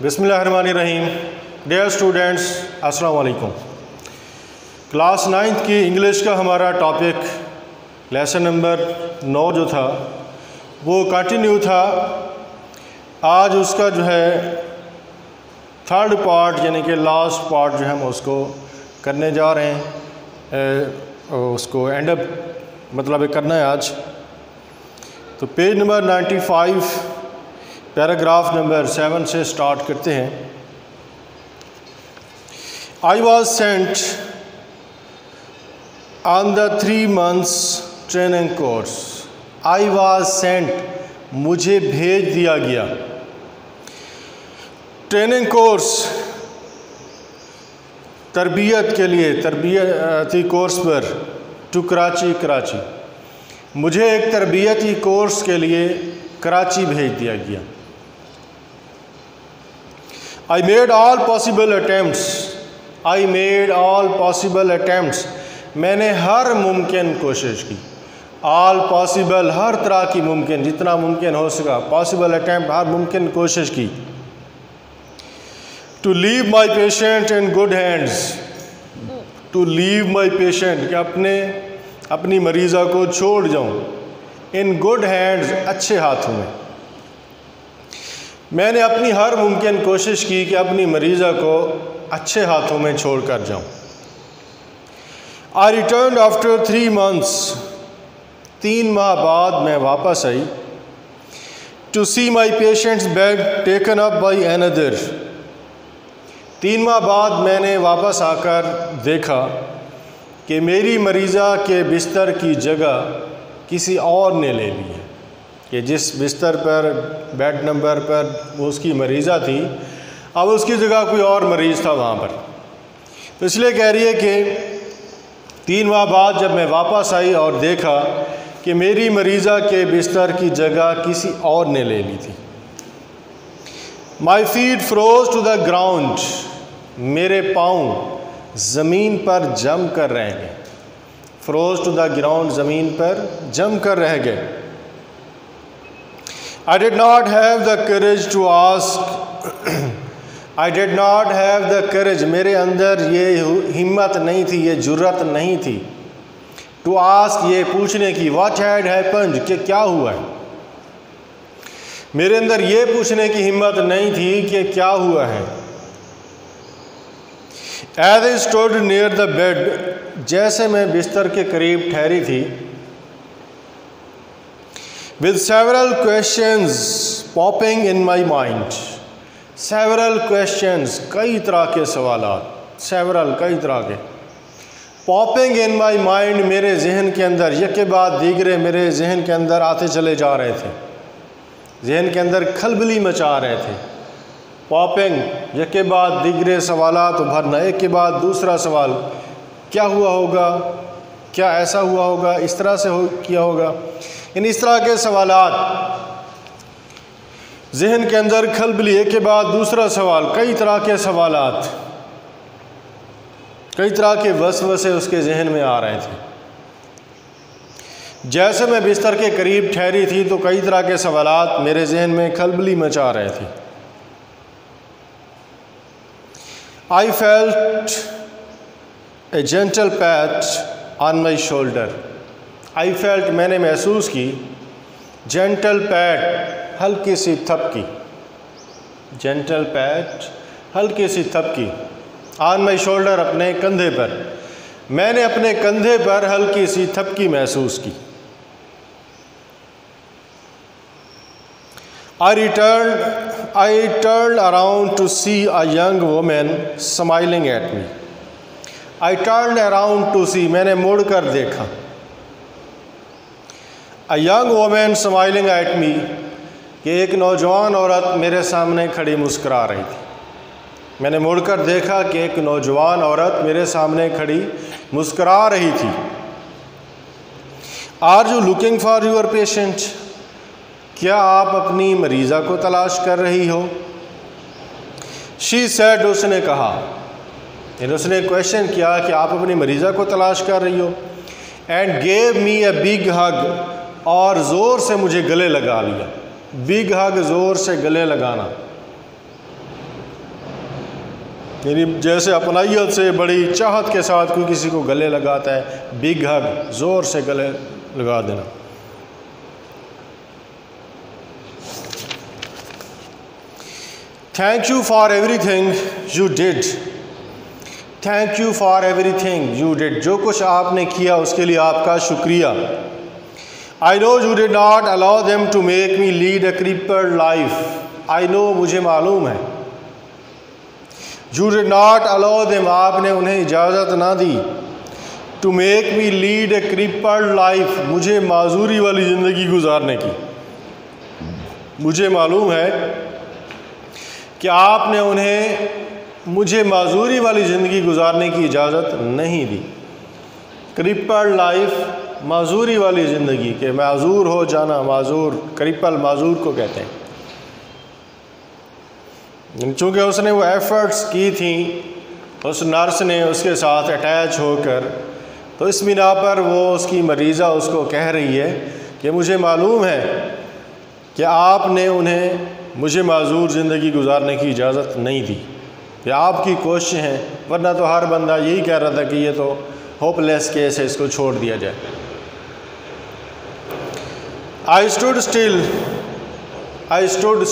بسم اللہ الرحمن الرحیم. ڈیئر اسٹوڈینٹس السلام علیکم. کلاس 9th کی انگلش کا ہمارا ٹاپک لیسن نمبر 9 جو تھا وہ کنٹینیو تھا. آج اس کا جو ہے تھرڈ پارٹ یعنی کہ لاسٹ پارٹ جو ہے ہم اس کو کرنے جا رہے ہیں. اس کو اینڈ اپ مطلب کرنا ہے آج. تو پیج نمبر 95 پیراگراف نمبر 7 سے سٹارٹ کرتے ہیں. I was sent on the 3 months training course. I was sent مجھے بھیج دیا گیا. ٹریننگ کورس تربیت کے لیے تربیتی کورس پر ٹو کراچی. مجھے ایک تربیتی کورس کے لیے کراچی بھیج دیا گیا. I made all possible attempts. میں نے ہر ممکن کوشش کی. all possible ہر طرح کی ممکن جتنا ممکن ہو سکا. possible attempt ہر ممکن کوشش کی. to leave my patient in good hands. to leave my patient کہ اپنی مریضہ کو چھوڑ جاؤں. in good hands اچھے ہاتھوں میں. میں نے اپنی ہر ممکن کوشش کی کہ اپنی مریضہ کو اچھے ہاتھوں میں چھوڑ کر جاؤں. I returned after 3 months. 3 ماہ بعد میں واپس آئی. To see my patient's bed taken up by another. 3 ماہ بعد میں نے واپس آ کر دیکھا کہ میری مریضہ کے بستر کی جگہ کسی اور نے لے لی ہے. کہ جس بستر پر بیڈ نمبر پر اس کی مریضہ تھی اب اس کی جگہ کوئی اور مریض تھا وہاں پر. تو اس لیے کہہ رہی ہے کہ 3 ماہ بعد جب میں واپس آئی اور دیکھا کہ میری مریضہ کے بستر کی جگہ کسی اور نے لے لی تھی. My feet froze to the ground. میرے پاؤں زمین پر جم کر رہ گئے. froze to the ground زمین پر جم کر رہ گئے. I did not have the courage to ask. I did not have the courage. میرے اندر یہ ہمت نہیں تھی, یہ جرأت نہیں تھی. To ask یہ پوچھنے کی. What had happened کہ کیا ہوا ہے. میرے اندر یہ پوچھنے کی ہمت نہیں تھی کہ کیا ہوا ہے. As I stood near the bed. جیسے میں بستر کے قریب ٹھہری تھی. With several questions popping in my mind. Several questions کئی طرح کے سوالات. Several کئی طرح کے. Popping in my mind میرے ذہن کے اندر یک بعد دیگرے میرے ذہن کے اندر آتے چلے جا رہے تھے. ذہن کے اندر کھلبلی مچا رہے تھے. Popping یک بعد دیگرے سوالات ابھرنا. ایک کے بعد دوسرا سوال. کیا ہوا ہوگا, کیا ایسا ہوا ہوگا, اس طرح سے کیا ہوگا. اس طرح کے سوالات ذہن کے اندر کھلبلی. ایک کے بعد دوسرا سوال. کئی طرح کے سوالات, کئی طرح کے وسوسے اس کے ذہن میں آ رہے تھے. جیسے میں بستر کے قریب ٹھہری تھی تو کئی طرح کے سوالات میرے ذہن میں کھلبلی مچا رہے تھے. I felt a gentle pat on my shoulder. I felt میں نے محسوس کی. gentle pat ہلکی سی تھپکی. gentle pat ہلکی سی تھپکی. on my shoulder اپنے کندھے پر. میں نے اپنے کندھے پر ہلکی سی تھپکی محسوس کی. I turned around to see a young woman smiling at me. I turned around to see میں نے مڑ کر دیکھا. A young woman smiling at me کہ ایک نوجوان عورت میرے سامنے کھڑی مسکرا رہی تھی. میں نے مڑ کر دیکھا کہ ایک نوجوان عورت میرے سامنے کھڑی مسکرا رہی تھی. Are you looking for your patient? کیا آپ اپنی مریضہ کو تلاش کر رہی ہو. She said اس نے کہا. اس نے کویشچن کیا کہ آپ اپنی مریضہ کو تلاش کر رہی ہو. And gave me a big hug اور زور سے مجھے گلے لگا لیا. بگ ہگ زور سے گلے لگانا. یعنی جیسے اپنائیت سے بڑی چاہت کے ساتھ کوئی کسی کو گلے لگاتا ہے، بگ ہگ، زور سے گلے لگا دینا۔ Thank you for every thing you did, thank you for every thing you did, جو کچھ آپ نے کیا اس کے لیے آپ کا شکریہ۔ I know you did not allow them to make me lead a crippled life, I know مجھے معلوم ہے، you did not allow them آپ نے انہیں اجازت نہ دی، to make me lead a crippled life مجھے معذوری والی زندگی گزارنے کی۔ مجھے معلوم ہے کہ آپ نے انہیں مجھے معذوری والی زندگی گزارنے کی اجازت نہیں دی۔ کرپلڈ لائف، معذوری والی زندگی، کہ معذور ہو جانا، معذور، کرپل معذور کو کہتے ہیں۔ چونکہ اس نے وہ ایفرٹس کی تھیں، اس نرس نے اس کے ساتھ اٹیچ ہو کر، تو اس بنا پر وہ اس کی مریضہ اس کو کہہ رہی ہے کہ مجھے معلوم ہے کہ آپ نے انہیں مجھے معذور زندگی گزارنے کی اجازت نہیں دی، یہ آپ کی کوششیں ہیں، ورنہ تو ہر بندہ یہی کہہ رہا تھا کہ یہ تو ہوپ لیس کیس ہے، اس کو چھوڑ دیا جائے۔ I stood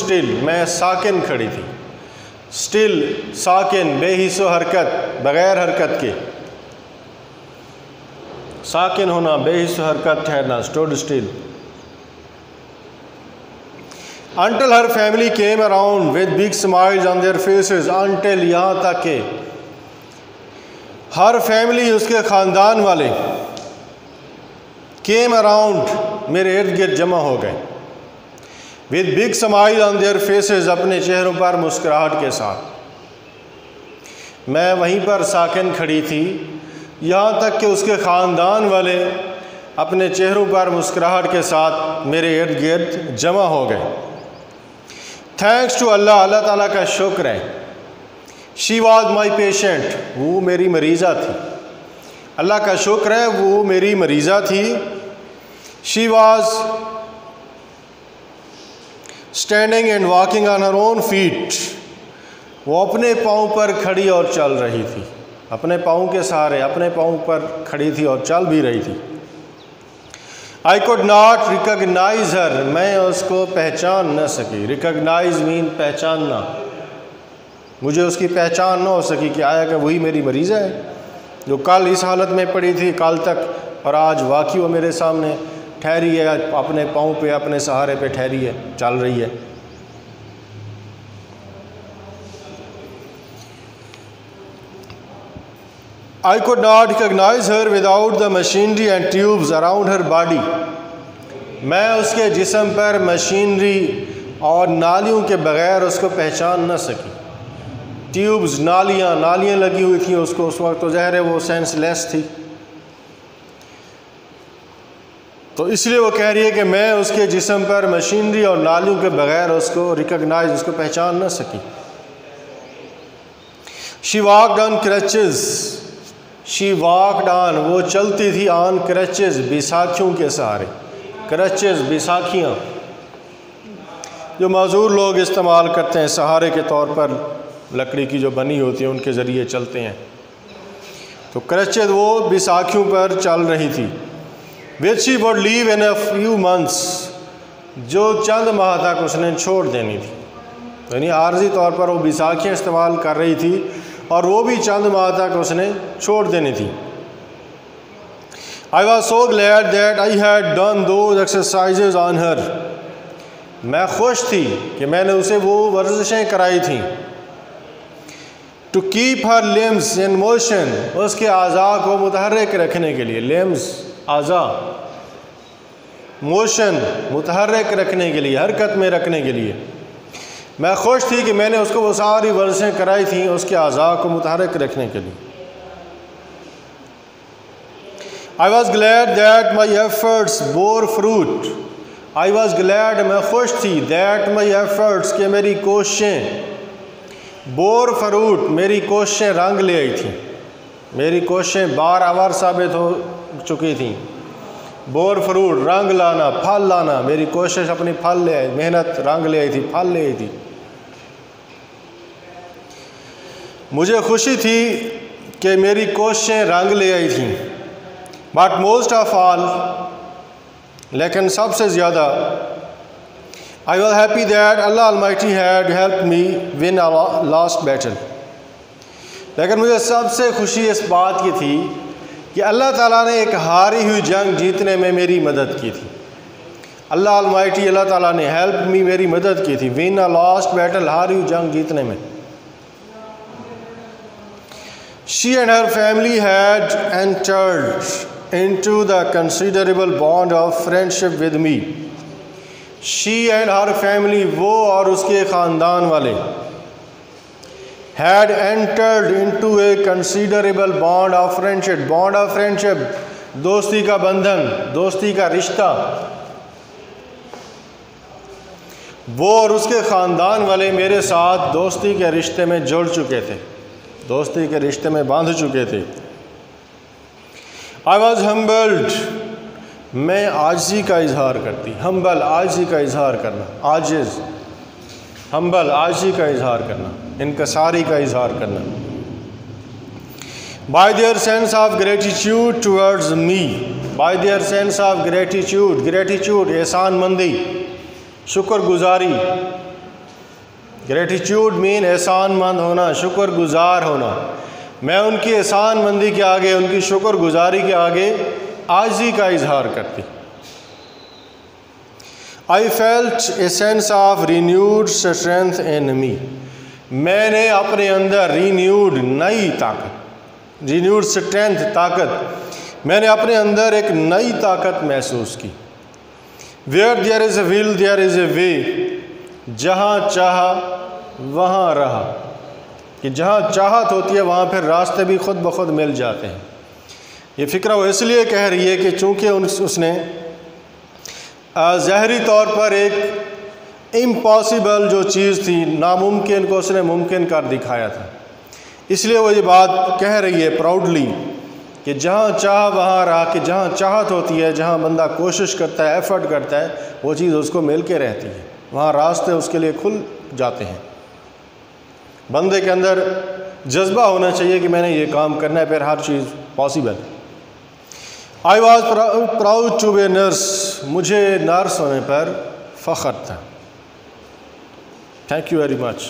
still، میں ساکن کھڑی تھی۔ still، ساکن، بے حس و حرکت، بغیر حرکت کے، ساکن ہونا، بے حس و حرکت ٹھہرنا، stood still۔ until her family came around with big smiles on their faces، until، یہاں تک کہ ہر فیملی، اس کے خاندان والے، came around، میرے ارد گرد جمع ہو گئے، with big smile on their faces، اپنے چہروں پر مسکراہٹ کے ساتھ۔ میں وہیں پر ساکن کھڑی تھی، یہاں تک کہ اس کے خاندان والے اپنے چہروں پر مسکراہٹ کے ساتھ میرے ارد گرد جمع ہو گئے۔ تھینکس ٹو اللہ، اللہ تعالیٰ کا شکر ہے۔ شی واز مائی پیشنٹ، وہ میری مریضہ تھی، اللہ کا شکر ہے وہ میری مریضہ تھی۔ She was standing and walking on her own feet, وہ اپنے پاؤں پر کھڑی اور چل رہی تھی، اپنے پاؤں کے سہارے اپنے پاؤں پر کھڑی تھی اور چل بھی رہی تھی۔ I could not recognize her، میں اس کو پہچان نہ سکی۔ recognize mean پہچاننا، مجھے اس کی پہچان نہ ہو سکی کہ آیا کہ وہی میری مریضہ ہے جو کل اس حالت میں پڑی تھی کل تک، اور آج واقعی وہ میرے سامنے ٹھہری ہے، اپنے پاؤں پہ اپنے سہارے پہ ٹھہری ہے، چل رہی ہے۔ I could not recognize her without the machinery and tubes around her body، میں اس کے جسم پر مشینری اور نالیوں کے بغیر اس کو پہچان نہ سکی۔ ٹیوبز، نالیاں لگی ہوئی تھیں اس کو، اس وقت تو ظاہر ہے وہ سینس لیس تھی، تو اس لیے وہ کہہ رہی ہے کہ میں اس کے جسم پر مشینری اور نالیوں کے بغیر اس کو ریکگنائز، اس کو پہچان نہ سکی۔ She walked on crutches، She walked on، وہ چلتی تھی on crutches، بیساکھیوں کے سہارے۔ crutches، بیساکھیاں جو معذور لوگ استعمال کرتے ہیں سہارے کے طور پر، لکڑی کی جو بنی ہوتی ہیں ان کے ذریعے چلتے ہیں، تو crutches وہ بیساکھیوں پر چل رہی تھی۔ which she would leave in a few months، جو چند ماہ تک اس نے چھوڑ دینی تھی، یعنی عارضی طور پر وہ بیساکھیاں استعمال کر رہی تھی اور وہ بھی چند ماہ تک اس نے چھوڑ دینی تھی۔ I was so glad that I had done those exercises on her، میں خوش تھی کہ میں نے اسے وہ ورزشیں کرائی تھیں۔ to keep her limbs in motion، اس کے اعضاء کو متحرک رکھنے کے لیے، limbs اعضاء، موشن متحرک رکھنے کے لیے، حرکت میں رکھنے کے لیے، میں خوش تھی کہ میں نے اس کو وہ ساری ورزشیں کرائی تھیں اس کے اعضاء کو متحرک رکھنے کے لیے۔ I was glad that my efforts bore fruit، I was glad، میں خوش تھی، that my efforts، کہ میری کوششیں، bore fruit، میری کوششیں رنگ لے آئی تھیں، میری کوششیں بارآور ثابت ہو چکی تھیں۔ bore fruit، رنگ لانا، پھل لانا، میری کوشش اپنی پھل لے آئی، محنت رنگ لے آئی تھی، پھل لے آئی تھی۔ مجھے خوشی تھی کہ میری کوششیں رنگ لے آئی تھیں. بٹ موسٹ آف آل، لیکن سب سے زیادہ، I was happy that Allah Almighty had helped me win a last battle. لیکن مجھے سب سے خوشی اس بات کی تھی کہ اللہ تعالیٰ نے ایک ہاری ہوئی جنگ جیتنے میں میری مدد کی تھی. اللہ Almighty، اللہ تعالیٰ نے helped me، میری مدد کی تھی. win a last battle، ہاری ہوئی جنگ جیتنے میں. She and her family had entered into the considerable bond of friendship with me. She and her family، وہ اور اس کے خاندان والے، had entered into a considerable bond of friendship. bond of friendship، دوستی کا بندھن، دوستی کا رشتہ. وہ اور اس کے خاندان والے میرے ساتھ دوستی کے رشتے میں جڑ چکے تھے، دوستی کے رشتے میں باندھ چکے تھے. I was humbled، میں عاجزی کا اظہار کرتی. ہمبل، عاجزی کا اظہار کرنا. عاجز، ہمبل، عاجزی کا اظہار کرنا، انکساری کا اظہار کرنا. by their sense of gratitude towards me. by their sense of gratitude، gratitude احسان مندی، شکر گزاری. gratitude mean احسان مند ہونا، شکر گزار ہونا. میں ان کی احسان مندی کے آگے، ان کی شکر گزاری کے آگے عاجزی کا اظہار کرتی. I felt a sense of renewed strength in me. میں نے اپنے اندر renewed، نئی طاقت، renewed strength، طاقت، میں نے اپنے اندر ایک نئی طاقت محسوس کی. Where there is a will there is a way. جہاں چاہا وہاں رہا، کہ جہاں چاہت ہوتی ہے وہاں پھر راستے بھی خود بخود مل جاتے ہیں. یہ فکرہ وہ اس لیے کہہ رہی ہے کہ چونکہ اس نے ظاہری طور پر ایک امپاسبل جو چیز تھی، ناممکن کو اس نے ممکن کر دکھایا تھا، اس لیے وہ یہ بات کہہ رہی ہے پراؤڈلی کہ جہاں چاہ وہاں رہا، کہ جہاں چاہت ہوتی ہے، جہاں بندہ کوشش کرتا ہے، ایفرٹ کرتا ہے، وہ چیز اس کو مل کے رہتی ہے، وہاں راستے اس کے لیے کھل جاتے ہیں. بندے کے اندر جذبہ ہونا چاہیے کہ میں نے یہ کام کرنا ہے، پھر ہر چیز possible. I was proud to be a nurse. مجھے نرس ہونے پر فخر تھا. Thank you very much.